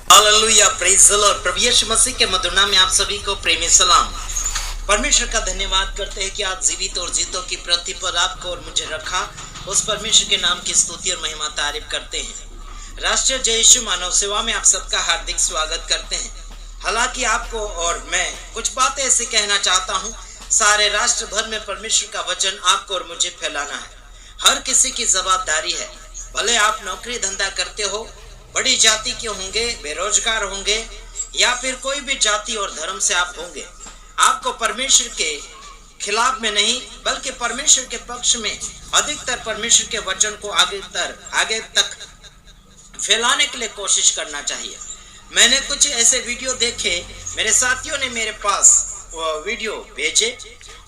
Hallelujah, praise the Lord. प्रभु यीशु मसीह के मधुर नाम में आप सभी को प्रेमी सलाम। परमेश्वर का धन्यवाद करते हैं कि आज जीवित और जीतों की पृथ्वी पर आपको और मुझे रखा। उस परमेश्वर के नाम की स्तुति और महिमा तारीफ करते हैं। राष्ट्रीय जय यीशु मानव सेवा में आप सबका हार्दिक स्वागत करते हैं। हालांकि आपको और मैं कुछ बातें ऐसे कहना चाहता हूं, सारे राष्ट्र भर में परमेश्वर का वचन आपको और मुझे फैलाना है। हर किसी की जवाबदारी है। भले आप नौकरी धंधा करते हो, बड़ी जाति के होंगे, बेरोजगार होंगे, या फिर कोई भी जाति और धर्म से आप होंगे, आपको परमेश्वर के खिलाफ में नहीं बल्कि परमेश्वर के पक्ष में अधिकतर परमेश्वर के वचन को आगे तक फैलाने के लिए कोशिश करना चाहिए। मैंने कुछ ऐसे वीडियो देखे, मेरे साथियों ने मेरे पास वीडियो भेजे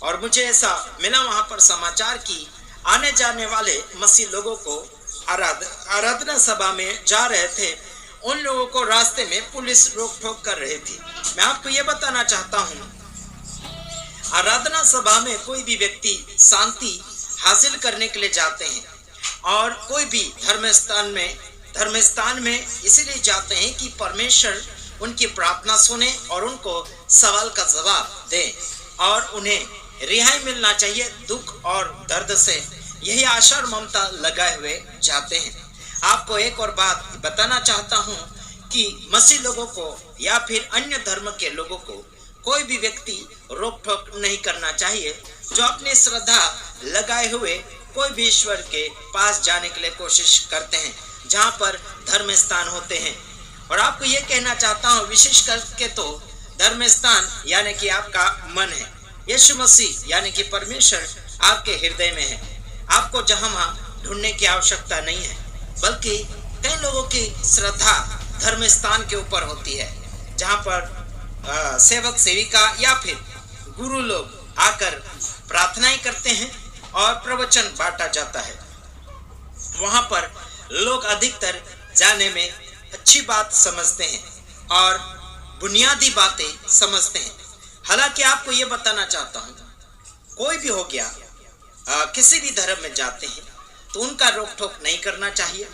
और मुझे ऐसा मिला वहां पर समाचार की आने जाने वाले मसीह लोगों को आराधना सभा में जा रहे थे, उन लोगों को रास्ते में पुलिस रोक टोक कर रही थी। मैं आपको ये बताना चाहता हूँ, आराधना सभा में कोई भी व्यक्ति शांति हासिल करने के लिए जाते हैं और कोई भी धर्म स्थान में इसीलिए जाते हैं कि परमेश्वर उनकी प्रार्थना सुने और उनको सवाल का जवाब दे और उन्हें रिहाई मिलना चाहिए दुख और दर्द से। यही आशा और ममता लगाए हुए जाते हैं। आपको एक और बात बताना चाहता हूं कि मसीह लोगों को या फिर अन्य धर्म के लोगों को कोई भी व्यक्ति रोक टोक नहीं करना चाहिए जो अपनी श्रद्धा लगाए हुए कोई भी ईश्वर के पास जाने के लिए कोशिश करते हैं जहां पर धर्म स्थान होते हैं। और आपको ये कहना चाहता हूं, विशेष करके तो धर्म स्थान यानी कि आपका मन है। यीशु मसीह यानी कि परमेश्वर आपके हृदय में है। आपको जहां वहां ढूंढने की आवश्यकता नहीं है, बल्कि कई लोगों की श्रद्धा धर्म स्थान के ऊपर होती है जहां पर सेवक सेविका या फिर गुरु लोग आकर प्रार्थनाएं करते हैं और प्रवचन बांटा जाता है। वहां पर लोग अधिकतर जाने में अच्छी बात समझते हैं और बुनियादी बातें समझते हैं। हालांकि आपको ये बताना चाहता हूं, कोई भी हो गया, किसी भी धर्म में जाते हैं तो उनका रोक टोक नहीं करना चाहिए।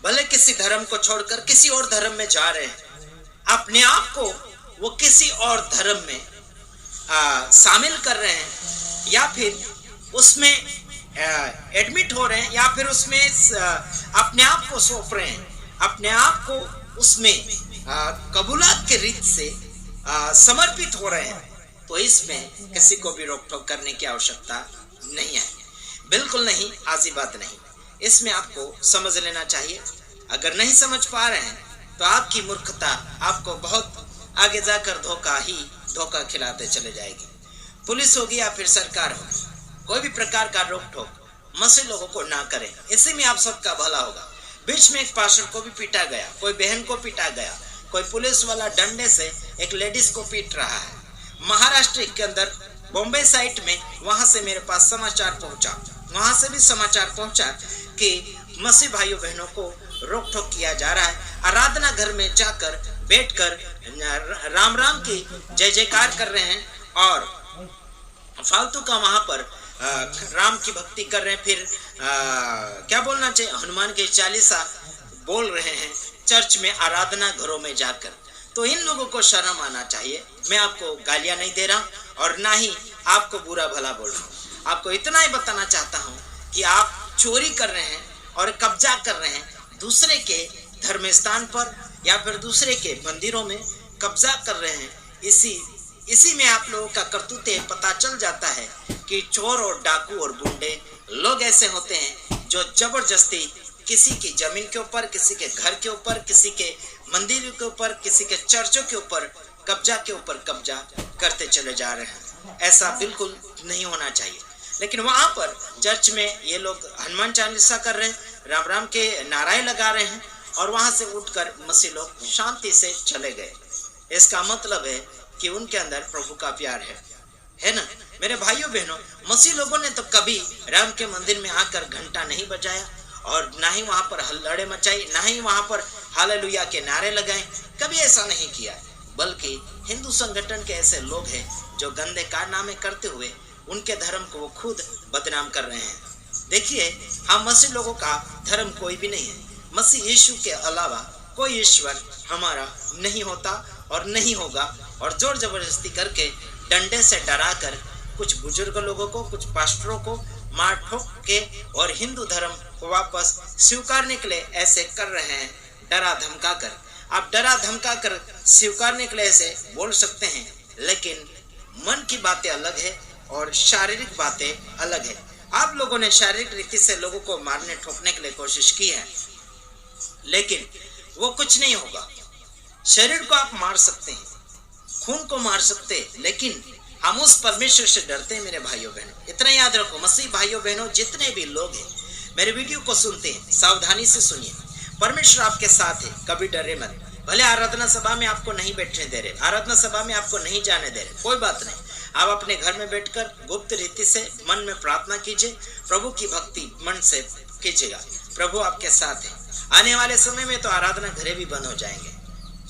भले किसी धर्म को छोड़कर किसी और धर्म में जा रहे हैं, अपने आप को वो किसी और धर्म में शामिल कर रहे हैं या फिर उसमें एडमिट हो रहे हैं या फिर उसमें अपने आप को सौंप रहे हैं, अपने आप को उसमें कबूलात के रीत से समर्पित हो रहे हैं, तो इसमें किसी को भी रोक टोक करने की आवश्यकता नहीं है। बिल्कुल नहीं, आजी बात नहीं। इसमें आपको समझ लेना चाहिए। अगर नहीं समझ पा रहे हैं तो आपकी मूर्खता आपको बहुत आगे जाकर धोखा खिलाते चले जाएगी। पुलिस होगी या फिर सरकार होगी, कोई भी प्रकार का रोक टोक मसीह लोगों को ना करें। इसी में आप सबका भला होगा। बीच में एक पास्टर को भी पीटा गया, कोई बहन को पीटा गया, कोई पुलिस वाला डंडे से एक लेडीज को पीट रहा है। महाराष्ट्र के अंदर बॉम्बे साइट में, वहां से मेरे पास समाचार पहुंचा, वहां से भी समाचार पहुंचा कि मसीह भाइयों बहनों को रोक टोक किया जा रहा है। आराधना घर में जाकर बैठकर राम राम की जय जयकार कर रहे हैं और फालतू का वहां पर राम की भक्ति कर रहे हैं। फिर क्या बोलना चाहिए, हनुमान के चालीसा बोल रहे हैं चर्च में, आराधना घरों में जाकर। तो इन लोगों को शर्म आना चाहिए। मैं आपको गालियां नहीं दे रहा और ना ही आपको बुरा भला बोल रहा हूँ। आपको इतना ही बताना चाहता हूँ कि आप चोरी कर रहे हैं और कब्जा कर रहे हैं दूसरे के धर्म स्थान पर या फिर दूसरे के मंदिरों में कब्जा कर रहे हैं। इसी में आप लोगों का करतूते पता चल जाता है कि चोर और डाकू और गुंडे लोग ऐसे होते हैं जो जबरदस्ती किसी की जमीन के ऊपर, किसी के घर के ऊपर, किसी के मंदिर के ऊपर, किसी के चर्चों के ऊपर कब्जा करते चले जा रहे हैं। ऐसा बिल्कुल नहीं होना चाहिए। लेकिन वहां पर चर्च में ये लोग हनुमान चालीसा कर रहे हैं, राम राम के नाराएं लगा रहे हैं और वहां से उठकर मसीह लोग शांति से चले गए। इसका मतलब है कि उनके अंदर प्रभु का प्यार है ना। मेरे भाइयों बहनों, मसीह लोगों ने तो कभी राम के मंदिर में आकर घंटा नहीं बजाया और ना ही वहां पर हल्लड़े मचाई, ना ही वहां पर हालेलुया के नारे लगाए, कभी ऐसा नहीं किया। बल्कि हिंदू संगठन के ऐसे लोग हैं जो गंदे कारनामे करते हुए उनके धर्म को वो खुद बदनाम कर रहे हैं। देखिए, हम मसीह लोगों का धर्म कोई भी नहीं है। मसीह यीशु के अलावा कोई ईश्वर हमारा नहीं होता और नहीं होगा। और जोर जबरदस्ती करके डंडे से डरा कर कुछ बुजुर्ग लोगों को, कुछ पास्टरों को मार ठोक के और हिंदू धर्म को वापस स्वीकारने के लिए ऐसे कर रहे हैं, डरा धमका कर। आप डरा धमका कर स्वीकारने के लिए ऐसे बोल सकते हैं, लेकिन मन की बातें अलग है और शारीरिक बातें अलग है। आप लोगों ने शारीरिक रीति से लोगों को मारने ठोकने के लिए कोशिश की है, लेकिन वो कुछ नहीं होगा। शरीर को आप मार सकते हैं, खून को मार सकते हैं, लेकिन हम उस परमेश्वर से डरते हैं। मेरे भाइयों बहनों, इतना याद रखो, मसीह भाइयों बहनों जितने भी लोग हैं मेरे वीडियो को सुनते हैं, सावधानी से सुनिए। परमेश्वर आपके साथ है, कभी डरे मत। भले आराधना सभा में आपको नहीं बैठने दे रहे, आराधना सभा में आपको नहीं जाने दे रहे, कोई बात नहीं। आप अपने घर में बैठकर गुप्त रीति से मन में प्रार्थना कीजिए, प्रभु की भक्ति मन से कीजिएगा। प्रभु आपके साथ है। आने वाले समय में तो आराधना घरे भी बंद हो जाएंगे।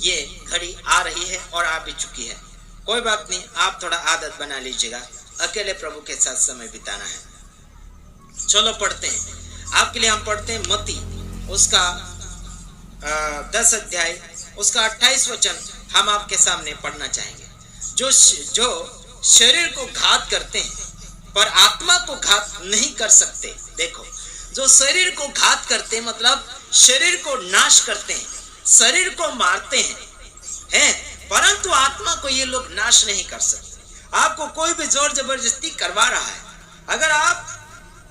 ये घड़ी आ रही है और आ भी चुकी है। कोई बात नहीं, आप थोड़ा आदत बना लीजिएगा, अकेले प्रभु के साथ समय बिताना है। चलो पढ़ते हैं, आपके लिए हम पढ़ते हैं मत्ती उसका 10 अध्याय उसका 28 वचन हम आपके सामने पढ़ना चाहेंगे। जो शरीर को घात करते हैं पर आत्मा को घात नहीं कर सकते। देखो, जो शरीर को घात करते हैं मतलब शरीर को नाश करते हैं, शरीर को मारते हैं, परंतु आत्मा को ये लोग नाश नहीं कर सकते। आपको कोई भी जोर जबरदस्ती करवा रहा है, अगर आप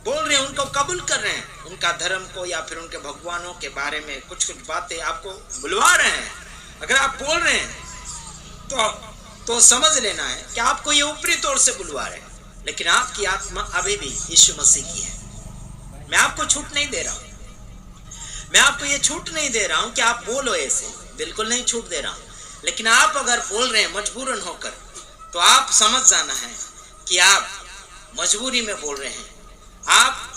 बोल रहे हैं, उनको कबूल कर रहे हैं, उनका धर्म को या फिर उनके भगवानों के बारे में कुछ कुछ बातें आपको बुलवा रहे हैं, अगर आप बोल रहे हैं तो समझ लेना है कि आपको ये ऊपरी तौर से बुलवा रहे हैं, लेकिन आपकी आत्मा अभी भी यीशु मसीह की है। मैं आपको छूट नहीं दे रहा हूं, मैं आपको ये छूट नहीं दे रहा हूं कि आप बोलो ऐसे, बिल्कुल नहीं छूट दे रहा हूं। लेकिन आप अगर बोल रहे हैं मजबूरन होकर, तो आप समझ जाना है कि आप मजबूरी में बोल रहे हैं। आप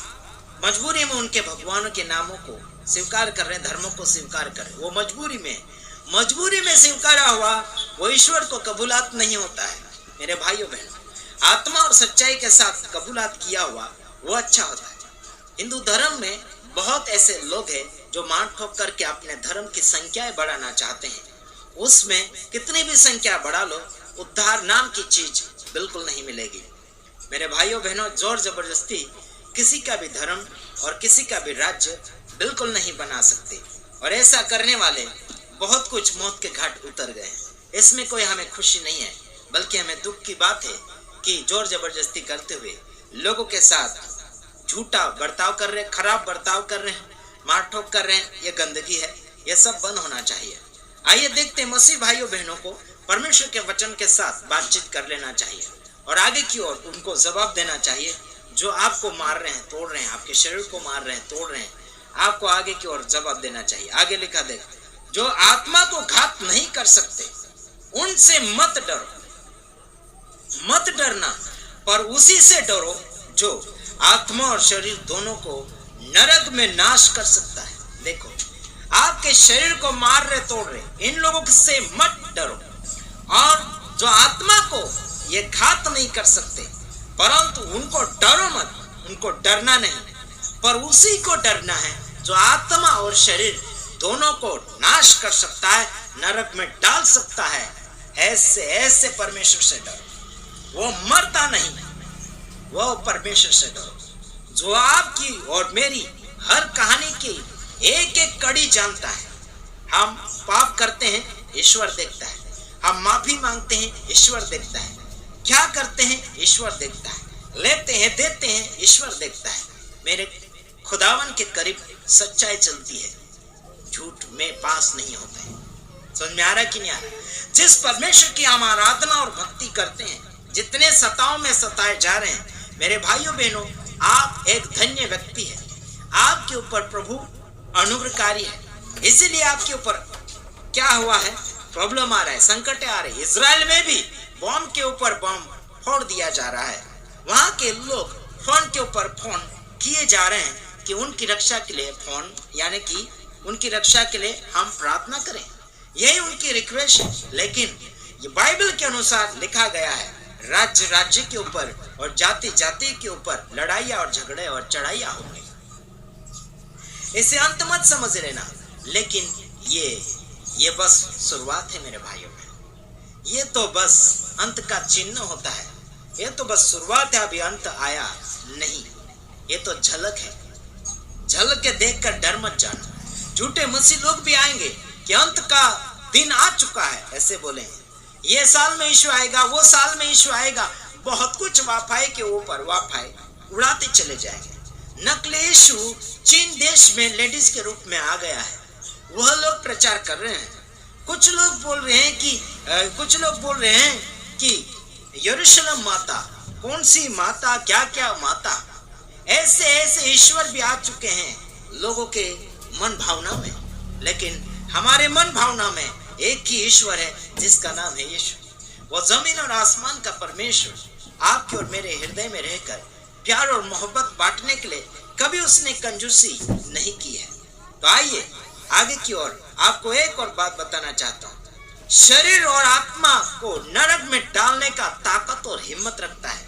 मजबूरी में उनके भगवानों के नामों को स्वीकार कर रहे हैं, धर्मों को स्वीकार कर रहे हैं। वो मजबूरी में स्वीकारा हुआ वो ईश्वर को कबूलात नहीं होता है। मेरे भाइयों बहनों, आत्मा और सच्चाई के साथ कबूलात किया हुआ वो अच्छा होता है। हिंदू धर्म में बहुत ऐसे लोग हैं जो मार ठोक करके अपने धर्म की संख्याएं बढ़ाना चाहते हैं। उसमें कितनी भी संख्या बढ़ा लो, उद्धार नाम की चीज बिल्कुल नहीं मिलेगी। मेरे भाइयों बहनों, जोर जबरदस्ती किसी का भी धर्म और किसी का भी राज्य बिल्कुल नहीं बना सकते, और ऐसा करने वाले बहुत कुछ मौत के घाट उतर गए हैं। इसमें कोई हमें खुशी नहीं है, बल्कि हमें दुख की बात है कि जोर जबरदस्ती करते हुए लोगों के साथ झूठा बर्ताव कर रहे हैं, खराब बर्ताव कर रहे हैं, मार ठोक कर रहे हैं। ये गंदगी है, ये सब बंद होना चाहिए। आइए देखते हैं, मसीह भाइयों बहनों को परमेश्वर के वचन के साथ बातचीत कर लेना चाहिए और आगे की ओर उनको जवाब देना चाहिए। जो आपको मार रहे हैं, तोड़ रहे हैं, आपके शरीर को मार रहे हैं, तोड़ रहे हैं, आपको आगे की ओर जवाब देना चाहिए। आगे लिखा देख, जो आत्मा को घात नहीं कर सकते उनसे मत डरो, मत डरना, पर उसी से डरो जो आत्मा और शरीर दोनों को नरक में नाश कर सकता है। देखो, आपके शरीर को मार रहे, तोड़ रहे, इन लोगों से मत डरो। और जो आत्मा को ये घात नहीं कर सकते, परंतु उनको डरो मत, उनको डरना नहीं, पर उसी को डरना है जो आत्मा और शरीर दोनों को नाश कर सकता है, नरक में डाल सकता है। ऐसे परमेश्वर से डरो, वो मरता नहीं, वो परमेश्वर से डरो जो आपकी और मेरी हर कहानी की एक एक कड़ी जानता है। हम पाप करते हैं, ईश्वर देखता है, हम माफी मांगते हैं, ईश्वर देखता है, क्या करते हैं ईश्वर देखता है, लेते हैं देते हैं ईश्वर देखता है। मेरे खुदावन के करीब सच्चाई चलती है, झूठ में पास नहीं होता है। समझ में आ रहा कि नहीं आ रहा? जिस परमेश्वर की हम आराधना और भक्ति करते हैं, जितने सताओं में सताए जा रहे हैं, मेरे भाइयों बहनों, आप एक धन्य व्यक्ति है। आपके ऊपर प्रभु अनुग्रहकारी है, इसीलिए आपके ऊपर क्या हुआ है, प्रॉब्लम आ रहा है, संकट आ रहे हैं। इजराइल में भी बम के ऊपर बम फोड़ दिया जा रहा है। वहां के लोग फोन के ऊपर फोन किए जा रहे हैं कि उनकी रक्षा के लिए फोन, यानी कि उनकी रक्षा के लिए हम प्रार्थना करें, यही उनकी रिक्वेस्ट है। लेकिन ये बाइबल के अनुसार लिखा गया है, राज्य राज्य के ऊपर और जाति जाति के ऊपर लड़ाइयाँ और झगड़े और चढ़ाइयाँ होंगे। इसे अंत मत समझ लेना, लेकिन ये बस शुरुआत है मेरे भाइयों में। ये तो बस अंत का चिन्ह होता है। ये तो बस शुरुआत है, अभी अंत आया नहीं। ये तो झलक है। झलक के देखकर डर मत जाना। झूठे मसीह लोग भी आएंगे कि अंत का दिन आ चुका है, ऐसे बोलेंगे। ये साल में यीशु आएगा, वो साल में यीशु आएगा, बहुत कुछ वाफाई के ऊपर वाफाई उड़ाते चले जाएंगे। नकली यीशु चीन देश में लेडीज के रूप में आ गया है, वह लोग प्रचार कर रहे हैं। कुछ लोग बोल रहे हैं कि यरूशलेम माता, कौन सी माता, क्या क्या माता, ऐसे ऐसे ईश्वर भी आ चुके हैं लोगों के मन भावना में। लेकिन हमारे मन भावना में एक ही ईश्वर है जिसका नाम है यीशु। वो जमीन और आसमान का परमेश्वर आपके और मेरे हृदय में रहकर प्यार और मोहब्बत बांटने के लिए कभी उसने कंजूसी नहीं की है। तो आइए आगे की ओर आपको एक और बात बताना चाहता हूँ। शरीर और आत्मा को नरक में डालने का ताकत और हिम्मत रखता है,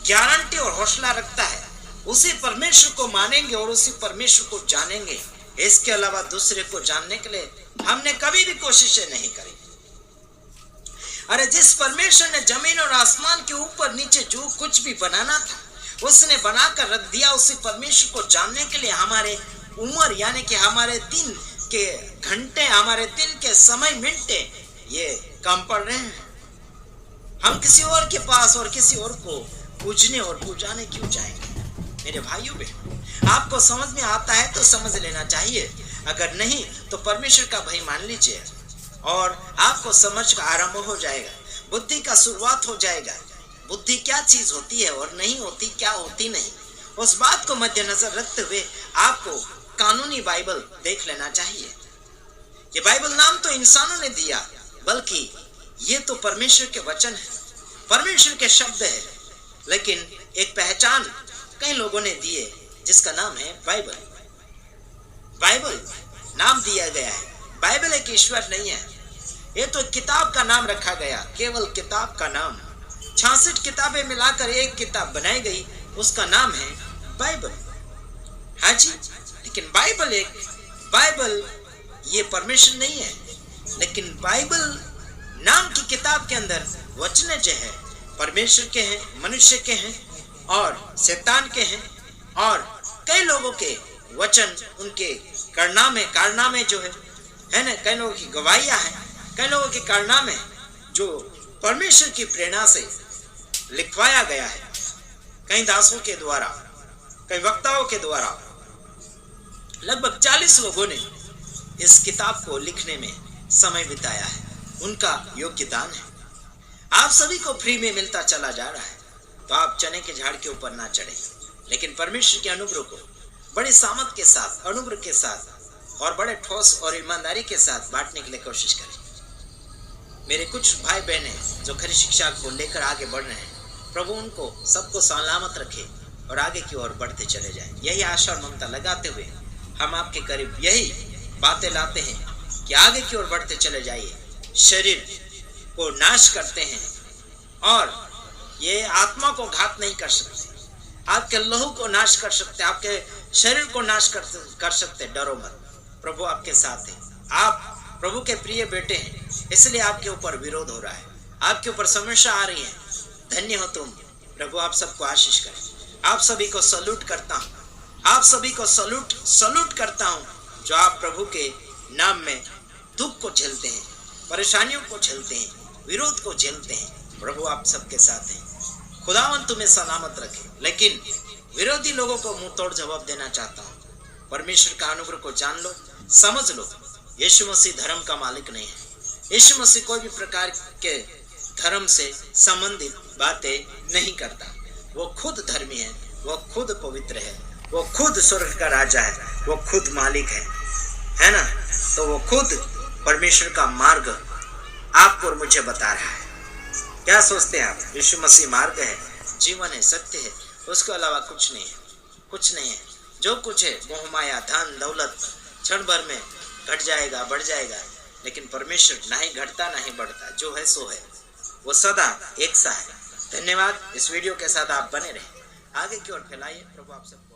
गारंटी और हौसला रखता है। उसी परमेश्वर को मानेंगे और उसी परमेश्वर को जानेंगे। इसके अलावा दूसरे को जानने के लिए हमने कभी भी कोशिशें नहीं करी। अरे जिस परमेश्वर ने जमीन और आसमान के ऊपर नीचे जो कुछ भी बनाना था उसने बनाकर रख दिया। उसी परमेश्वर को जानने के लिए हमारे उम्र यानी कि हमारे दिन के घंटे, हमारे दिन के समय, मिनटे ये कम पड़ रहे हैं। हम किसी और के पास और किसी और को पूजने और पूजाने क्यों जाएंगे? मेरे भाइयों बहनों, आपको समझ में आता है तो समझ लेना चाहिए, अगर नहीं तो परमेश्वर का भय मान लीजिए और आपको समझ का आरंभ हो जाएगा, बुद्धि का शुरुआत हो जाएगा। बुद्धि क्या चीज होती है और नहीं होती, क्या होती नहीं, उस बात को मद्देनजर रखते हुए आपको कानूनी बाइबल देख लेना चाहिए। ये बाइबल नाम तो इंसानों ने दिया, बल्कि ये तो परमेश्वर के वचन है, परमेश्वर के शब्द है। लेकिन एक पहचान कई लोगों ने दिए जिसका नाम है बाइबल। बाइबल नाम दिया गया है। बाइबल एक ईश्वर नहीं है, ये तो किताब का नाम रखा गया, केवल किताब का नाम। 66 किताबें मिलाकर एक किताब बनाई गई, उसका नाम है बाइबल। हाँ जी, लेकिन बाइबल ये परमेश्वर नहीं है। लेकिन बाइबल नाम की किताब के अंदर वचन जो है परमेश्वर के हैं, मनुष्य के हैं और शैतान के हैं, और कई लोगों के वचन, उनके कारनामे जो है ना, कई लोगों की गवाहियां हैं, कई लोगों के कारनामे जो परमेश्वर की प्रेरणा से लिखवाया गया है, कई दासों के द्वारा, कई वक्ताओं के द्वारा। लगभग 40 लोगों ने इस किताब को लिखने में समय बिताया है, उनका योगदान है। आप सभी को फ्री में मिलता चला जा रहा है, तो आप चने के झाड़ के ऊपर ना चढ़े, लेकिन परमेश्वर के अनुग्रह को बड़ी सामर्थ के साथ, अनुग्रह के साथ और बड़े ठोस और ईमानदारी के साथ बांटने के लिए कोशिश करें। मेरे कुछ भाई बहने जो खरी शिक्षा को लेकर आगे बढ़ रहे हैं, प्रभु उनको सबको सलामत रखे और आगे की ओर बढ़ते चले जाएं। यही आशा और ममता लगाते हुए हम आपके करीब यही बातें लाते हैं कि आगे की ओर बढ़ते चले जाइए। शरीर को नाश करते हैं और ये आत्मा को घात नहीं कर सकते। आपके लहू को नाश कर सकते, आपके शरीर को नाश कर सकते। डरो मत, प्रभु आपके साथ है। आप प्रभु के प्रिय बेटे हैं, इसलिए आपके ऊपर विरोध हो रहा है, आपके ऊपर समस्या आ रही है। धन्य हो तुम। प्रभु आप सबको आशीष करें। आप सभी को सल्यूट करता हूँ, आप सभी को सल्यूट करता हूँ जो आप प्रभु के नाम में दुख को झेलते हैं, परेशानियों को झेलते हैं, विरोध को झेलते हैं। प्रभु आप सबके साथ हैं। खुदावन तुम्हें सलामत रखे। लेकिन विरोधी लोगों को मुंह तोड़ जवाब देना चाहता हूँ। परमेश्वर का अनुग्रह को जान लो, समझ लो, यीशु मसीह धर्म का मालिक नहीं है। यीशु मसीह कोई भी प्रकार के धर्म से संबंधित बातें नहीं करता। वो खुद धर्मी है, वो खुद पवित्र है, वो खुद स्वर्ग का राजा है, वो खुद मालिक है ना। तो वो खुद परमेश्वर का मार्ग आपको और मुझे बता रहा है। क्या सोचते हैं आप? यीशु मसीह मार्ग है, जीवन है, सत्य है, उसके अलावा कुछ नहीं है, कुछ नहीं है। जो कुछ है मोह माया, धन दौलत क्षण भर में घट जाएगा, बढ़ जाएगा, लेकिन परमेश्वर ना ही घटता ना ही बढ़ता, जो है सो है, वो सदा एक सा है। धन्यवाद। इस वीडियो के साथ आप बने रहे, आगे की ओर फैलाइए। प्रभु आप सब